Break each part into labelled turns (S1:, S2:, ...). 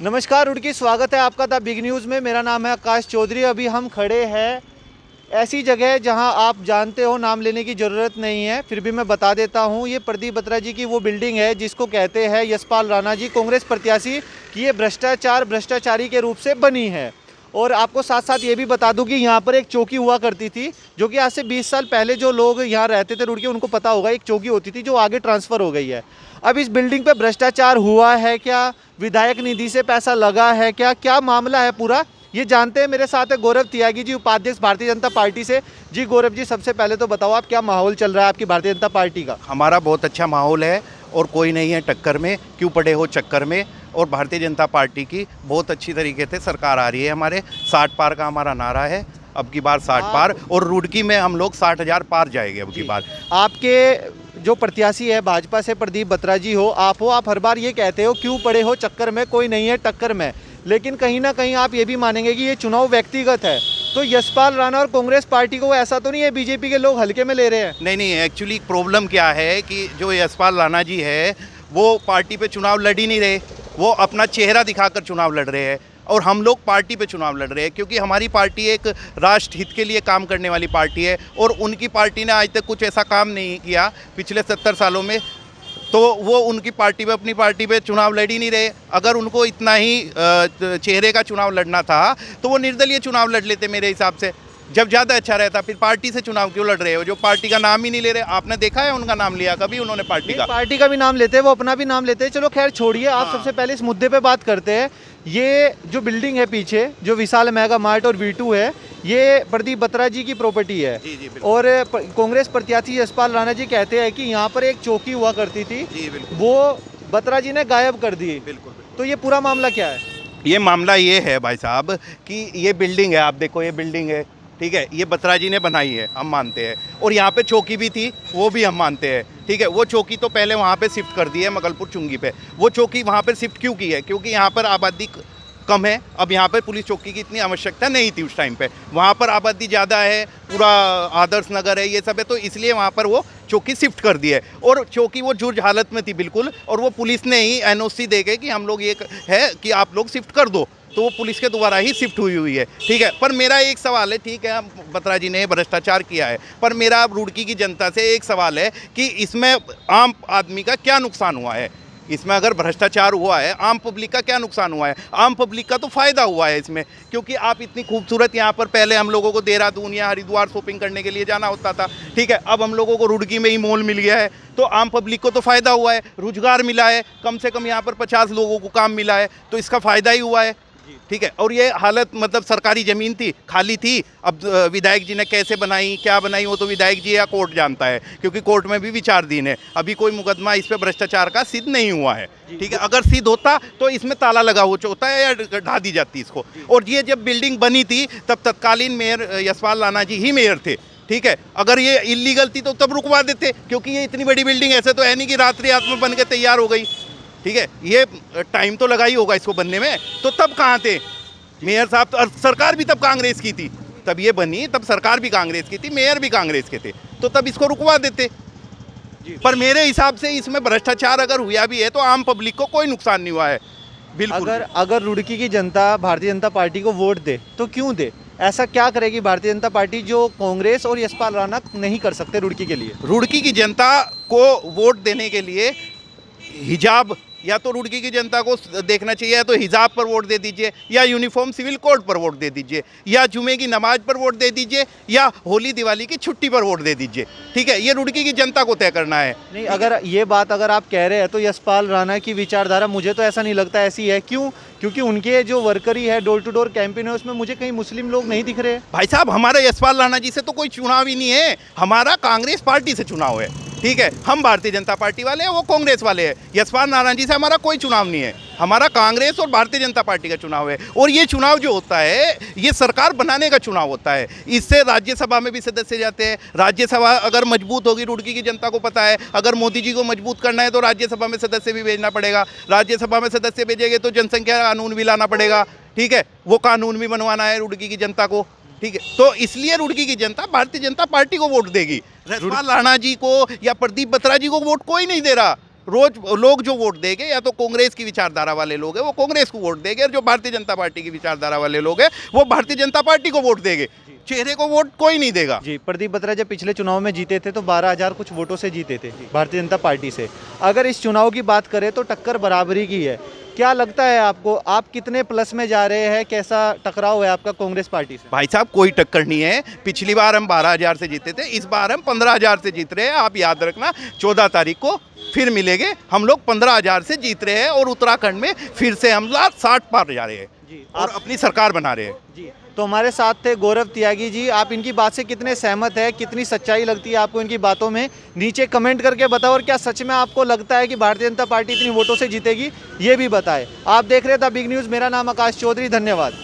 S1: नमस्कार रुड़की, स्वागत है आपका द बिग न्यूज़ में। मेरा नाम है आकाश चौधरी। अभी हम खड़े हैं ऐसी जगह जहां आप जानते हो, नाम लेने की ज़रूरत नहीं है, फिर भी मैं बता देता हूं। ये प्रदीप बत्रा जी की वो बिल्डिंग है जिसको कहते हैं यशपाल राणा जी, कांग्रेस प्रत्याशी, कि ये भ्रष्टाचारी के रूप से बनी है। और आपको साथ साथ ये भी बता दूं कि यहाँ पर एक चौकी हुआ करती थी, जो कि आज से 20 साल पहले जो लोग यहाँ रहते थे रुड़की, उनको पता होगा। एक चौकी होती थी जो आगे ट्रांसफ़र हो गई है। अब इस बिल्डिंग पे भ्रष्टाचार हुआ है क्या, विधायक निधि से पैसा लगा है क्या, क्या मामला है पूरा, ये जानते हैं। मेरे साथ है गौरव त्यागी जी, उपाध्यक्ष भारतीय जनता पार्टी से। जी गौरव जी, सबसे पहले तो बताओ आप, क्या माहौल चल रहा है आपकी भारतीय जनता पार्टी का?
S2: हमारा बहुत अच्छा माहौल है और कोई नहीं है टक्कर में, क्यों पड़े हो चक्कर में। और भारतीय जनता पार्टी की बहुत अच्छी तरीके से सरकार आ रही है। हमारे 60 पार का हमारा नारा है, अब की बार 60 पार, और रुड़की में हम लोग 60,000 पार जाएंगे अब की बार।
S1: आपके जो प्रत्याशी है भाजपा से प्रदीप बत्रा जी आप हर बार ये कहते हो क्यों पड़े हो चक्कर में, कोई नहीं है टक्कर में, लेकिन कहीं ना कहीं आप ये भी मानेंगे कि ये चुनाव व्यक्तिगत है। तो यशपाल राणा और कांग्रेस पार्टी को ऐसा तो नहीं है बीजेपी के लोग हल्के में ले रहे हैं?
S2: नहीं, एक्चुअली प्रॉब्लम क्या है कि जो यशपाल राणा जी है वो पार्टी पे चुनाव लड़ ही नहीं रहे, वो अपना चेहरा दिखाकर चुनाव लड़ रहे हैं। और हम लोग पार्टी पे चुनाव लड़ रहे हैं क्योंकि हमारी पार्टी एक राष्ट्र हित के लिए काम करने वाली पार्टी है। और उनकी पार्टी ने आज तक कुछ ऐसा काम नहीं किया पिछले 70 सालों में, तो वो उनकी पार्टी पे, अपनी पार्टी पे चुनाव लड़ ही नहीं रहे। अगर उनको इतना ही चेहरे का चुनाव लड़ना था तो वो निर्दलीय चुनाव लड़ लेते मेरे हिसाब से, जब ज़्यादा अच्छा रहता। फिर पार्टी से चुनाव क्यों लड़ रहे हो जो पार्टी का नाम ही नहीं ले रहे? आपने देखा है उनका नाम लिया कभी उन्होंने पार्टी का?
S1: पार्टी का भी नाम लेते हैं, वो अपना भी नाम लेते हैं। चलो खैर छोड़िए, आप सबसे पहले इस मुद्दे पे बात करते हैं। ये जो बिल्डिंग है पीछे, जो विशाल मेगा मार्ट और V2 है, ये प्रदीप बत्रा जी की प्रॉपर्टी है।
S2: जी,
S1: और कांग्रेस प्रत्याशी यशपाल राणा जी कहते हैं कि यहाँ पर एक चौकी हुआ करती थी,
S2: जी, बिल्कुल।
S1: वो बत्रा जी ने गायब कर दी।
S2: बिल्कुल।
S1: तो ये पूरा मामला क्या है?
S2: ये मामला ये है भाई साहब कि ये बिल्डिंग है, आप देखो ये बिल्डिंग है, ठीक है, ये बत्रा जी ने बनाई है, हम मानते हैं। और यहाँ पे चौकी भी थी, वो भी हम मानते हैं, ठीक है। वो चौकी तो पहले वहाँ पे शिफ्ट कर दी है मगलपुर चुंगी पे। वो चौकी वहाँ पे शिफ्ट क्यों की है? क्योंकि यहाँ पर आबादी कम है। अब यहाँ पर पुलिस चौकी की इतनी आवश्यकता नहीं थी उस टाइम पे, वहाँ पर आबादी ज़्यादा है, पूरा आदर्श नगर है, ये सब है, तो इसलिए वहाँ पर वो चौकी शिफ्ट कर दी है। और चौकी वो जुर्ज हालत में थी बिल्कुल, और वो पुलिस ने ही NOC दे के कि हम लोग ये है कि आप लोग शिफ्ट कर दो, तो वो पुलिस के द्वारा ही शिफ्ट हुई है, ठीक है। पर मेरा एक सवाल है, ठीक है बत्रा जी ने भ्रष्टाचार किया है, पर मेरा रुड़की की जनता से एक सवाल है कि इसमें आम आदमी का क्या नुकसान हुआ है? इसमें अगर भ्रष्टाचार हुआ है, आम पब्लिक का क्या नुकसान हुआ है? आम पब्लिक का तो फ़ायदा हुआ है इसमें, क्योंकि आप इतनी खूबसूरत यहाँ पर, पहले हम लोगों को देहरादून या हरिद्वार शॉपिंग करने के लिए जाना होता था, ठीक है, अब हम लोगों को रुड़की में ही मॉल मिल गया है, तो आम पब्लिक को तो फ़ायदा हुआ है, रोजगार मिला है, कम से कम यहाँ पर 50 लोगों को काम मिला है, तो इसका फ़ायदा ही हुआ है, ठीक है। और ये हालत, मतलब सरकारी ज़मीन थी, खाली थी, अब विधायक जी ने कैसे बनाई, क्या बनाई, वो तो विधायक जी या कोर्ट जानता है, क्योंकि कोर्ट में भी विचाराधीन है। अभी कोई मुकदमा इस पे भ्रष्टाचार का सिद्ध नहीं हुआ है, ठीक है। अगर सिद्ध होता तो इसमें ताला लगा हो होता है या ढा दी जाती इसको। और ये जब बिल्डिंग बनी थी तब तत्कालीन मेयर यशपाल राणा जी ही मेयर थे, ठीक है। अगर ये इलीगल थी तो तब रुकवा देते, क्योंकि ये इतनी बड़ी बिल्डिंग ऐसे तो है नहीं कि रात्रि रात में बन के तैयार हो गई, ठीक है। ये टाइम तो लगा ही होगा इसको बनने में, तो तब कहाँ थे मेयर साहब? तो सरकार भी तब कांग्रेस की थी, तब ये बनी, तब सरकार भी कांग्रेस की थी, मेयर भी कांग्रेस के थे, तो तब इसको रुकवा देते। पर मेरे हिसाब से इसमें भ्रष्टाचार अगर हुआ भी है तो आम पब्लिक को कोई नुकसान नहीं हुआ है, बिल्कुल।
S1: अगर रुड़की की जनता भारतीय जनता पार्टी को वोट दे तो क्यों दे? ऐसा क्या करेगी भारतीय जनता पार्टी जो कांग्रेस और यशपाल राणा नहीं कर सकते रुड़की के लिए?
S2: रुड़की की जनता को वोट देने के लिए हिजाब, या तो रुड़की की जनता को देखना चाहिए, या तो हिजाब पर वोट दे दीजिए, या यूनिफॉर्म सिविल कोड पर वोट दे दीजिए, या जुमे की नमाज पर वोट दे दीजिए, या होली दिवाली की छुट्टी पर वोट दे दीजिए, ठीक है। ये रुड़की की जनता को तय करना है।
S1: नहीं, अगर ये बात अगर आप कह रहे हैं तो यशपाल राणा की विचारधारा मुझे तो ऐसा नहीं लगता ऐसी है। क्यों? क्योंकि उनके जो वर्करी है, डोर टू डोर कैंपेन है, उसमें मुझे कहीं मुस्लिम लोग नहीं दिख रहे।
S2: भाई साहब, हमारा यशपाल राणा जी से तो कोई चुनाव ही नहीं है, हमारा कांग्रेस पार्टी से चुनाव है, ठीक है। हम भारतीय जनता पार्टी वाले हैं, वो कांग्रेस वाले हैं। यशपाल राणा जी से हमारा कोई चुनाव नहीं है, हमारा कांग्रेस और भारतीय जनता पार्टी का चुनाव है। और ये चुनाव जो होता है ये सरकार बनाने का चुनाव होता है, इससे राज्यसभा में भी सदस्य जाते हैं। राज्यसभा अगर मजबूत होगी, रुड़की की जनता को पता है, अगर मोदी जी को मजबूत करना है तो राज्यसभा में सदस्य भी भेजना पड़ेगा, राज्यसभा में सदस्य भेजेंगे तो जनसंख्या कानून भी लाना पड़ेगा, ठीक है, वो कानून भी बनवाना है रुड़की की जनता को, ठीक है। तो इसलिए रुड़की की जनता भारतीय जनता पार्टी को वोट देगी, यशपाल राणा जी को या प्रदीप बत्रा जी को वोट कोई नहीं दे रहा। रोज लोग जो वोट देंगे या तो कांग्रेस की विचारधारा वाले लोग हैं वो कांग्रेस को वोट देंगे, और जो भारतीय जनता पार्टी की विचारधारा वाले लोग हैं वो भारतीय जनता पार्टी को वोट देंगे। चेहरे को वोट कोई नहीं देगा।
S1: जी, प्रदीप बत्रा जब पिछले चुनाव में जीते थे तो 12,000 कुछ वोटों से जीते थे भारतीय जनता पार्टी से। अगर इस चुनाव की बात करें तो टक्कर बराबरी की है। क्या लगता है आपको, आप कितने प्लस में जा रहे हैं, कैसा टकराव है आपका कांग्रेस पार्टी से?
S2: भाई साहब कोई टक्कर नहीं है। पिछली बार हम 12,000 से जीते थे, इस बार हम 15,000 से जीत रहे हैं। आप याद रखना 14 तारीख को फिर मिलेंगे। हम लोग 15,000 से जीत रहे हैं और उत्तराखंड में फिर से हम 60 पार जा रहे हैं
S1: जी,
S2: और अपनी सरकार बना रहे हैं।
S1: जी, तो हमारे साथ थे गौरव त्यागी जी। आप इनकी बात से कितने सहमत है, कितनी सच्चाई लगती है आपको इनकी बातों में, नीचे कमेंट करके बताओ। और क्या सच में आपको लगता है कि भारतीय जनता पार्टी इतनी वोटों से जीतेगी, ये भी बताएं। आप देख रहे थे बिग न्यूज़, मेरा नाम आकाश चौधरी, धन्यवाद।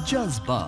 S3: जज्बा